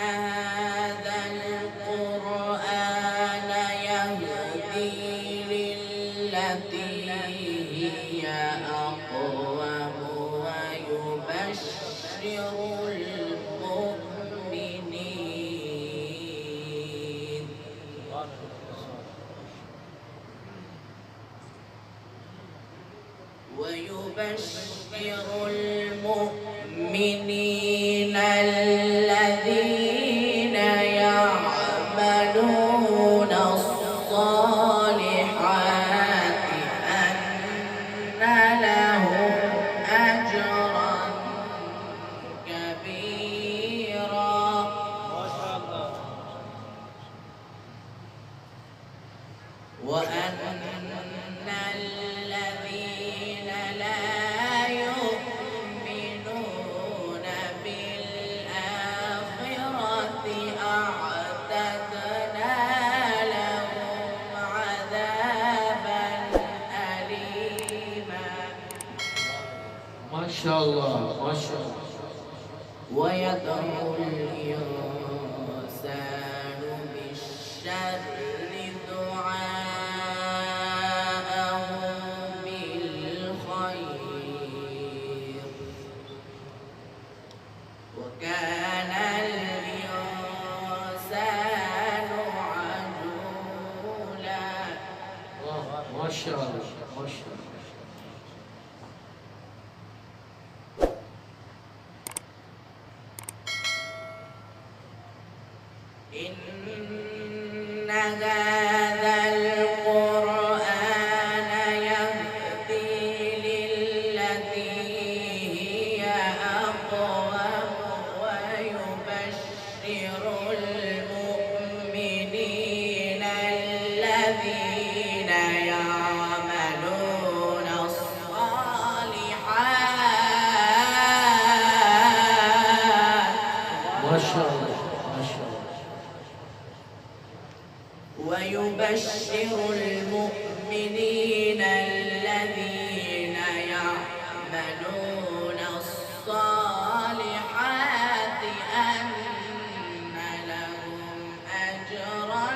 هذا القرآن يهدي للتي هي أقوم ويبشر المؤمنين الذين يعملون الصالحات أن لهم أجرا كبيرا وأن الذين لا يؤمنون بالآخرة أعتدنا لهم عذابا أليما. ما شاء الله ما شاء الله. ويدعو الإنسان بالشر دعاءه بالخير وكان الإنسان عجولا. ما شاء الله ما شاء الله. إن هذا القرآن يهدي للتي هي أقوم ويبشر المؤمنين الذين يعملون الصالحات. ما شاء الله ما شاء الله. ويبشر المؤمنين الذين يعملون الصالحات أن لهم أجرا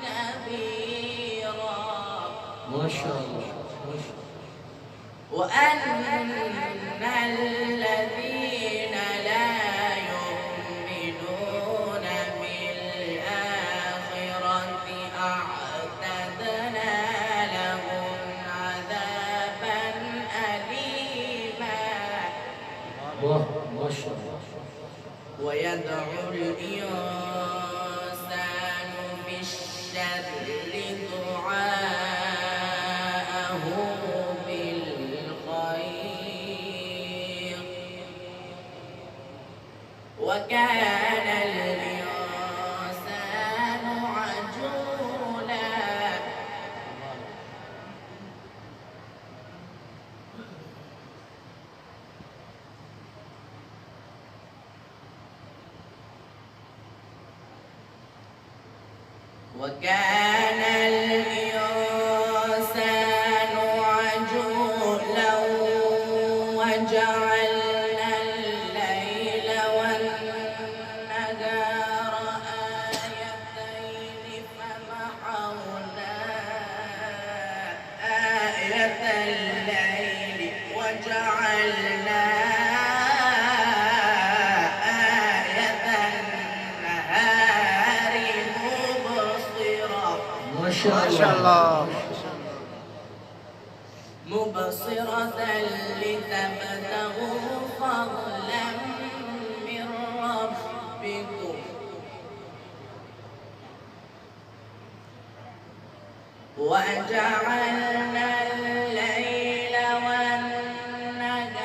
كبيرا. ما شاء الله ما شاء الله. وأن الذين لا يؤمنون بالآخرة أعتدنا لهم عذابا أليما. ما شاء الله. ويدعو الإنسان بالشر دعاءه بالخير وكان الإنسان عجولا. وكان الإنسان عجولا وجعلنا الليل والنهار آيتين فمحونا آية الليل وجعلنا آية النهار مبصرة. ما شاء الله. مبصرة لتبتغوا فضلا من ربكم وجعلنا الليل والنهار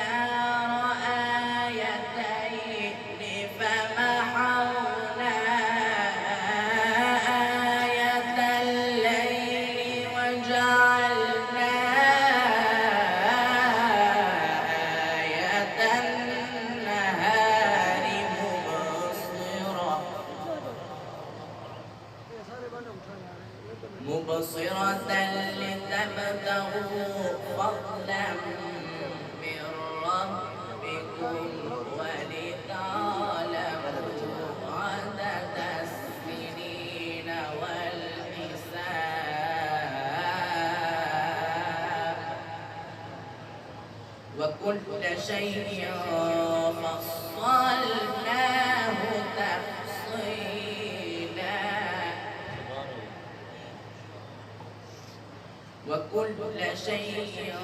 آيتين فمحونا آية الليل وجعلنا آية النهار مبصرة لتبتغوا فضلا من ربكم ولتعلموا وكل شيء فصلناه تفصيلا وكل شيء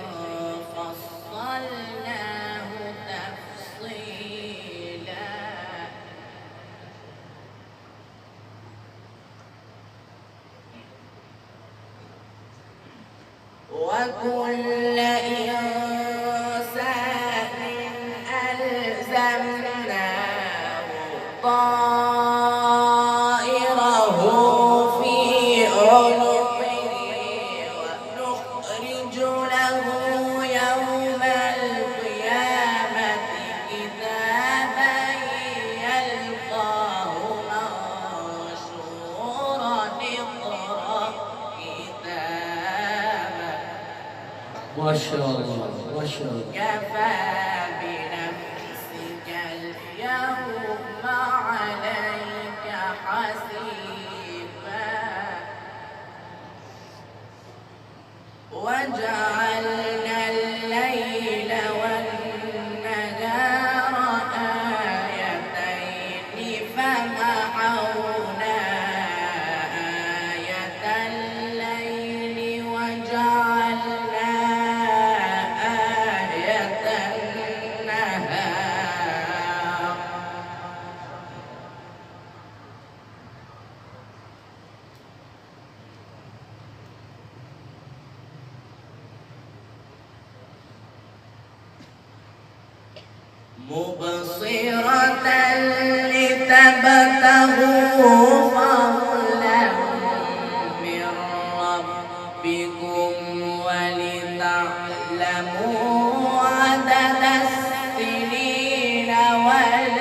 فصلناه تفصيلا وكل إنسان ألزمناه طائره في عنقه ونخرج له يوم القيامة كتابا يلقاه منشورا اقرأ كتابك ما شاء الله ما شاء الله. كفى بنفسك اليوم عليك حسيبا وجعلنا الليل والنهار آيتين فمحونا آية الليل وجعلنا آية النهار مبصرة لتبتغوا فضلا من ربكم ولتعلموا عدد السنين والحساب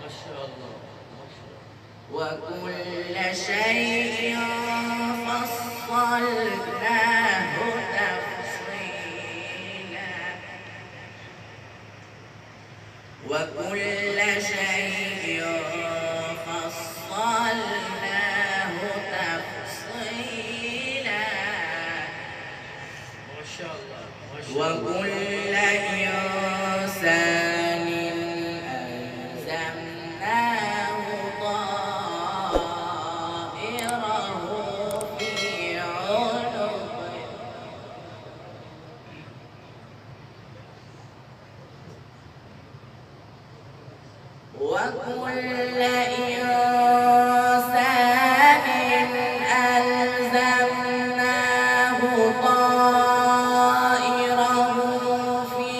ما شاء الله ما شاء الله. وكل شيء فصلناه تفصيلا وكل شيء فصلناه تفصيلا ما شاء الله ما شاء الله. وكل إنسان ألزمناه طائره في عنقه وكل إنسان ألزمناه طائره في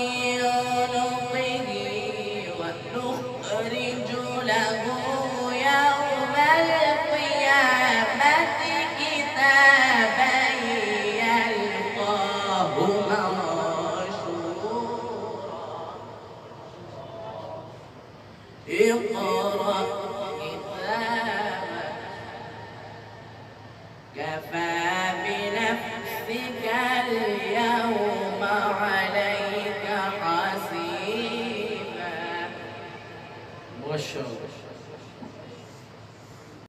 عنقه ونخرج له يوم القيامة كتابا يلقاه منشورا اقرأ كتابك كفى بنفسك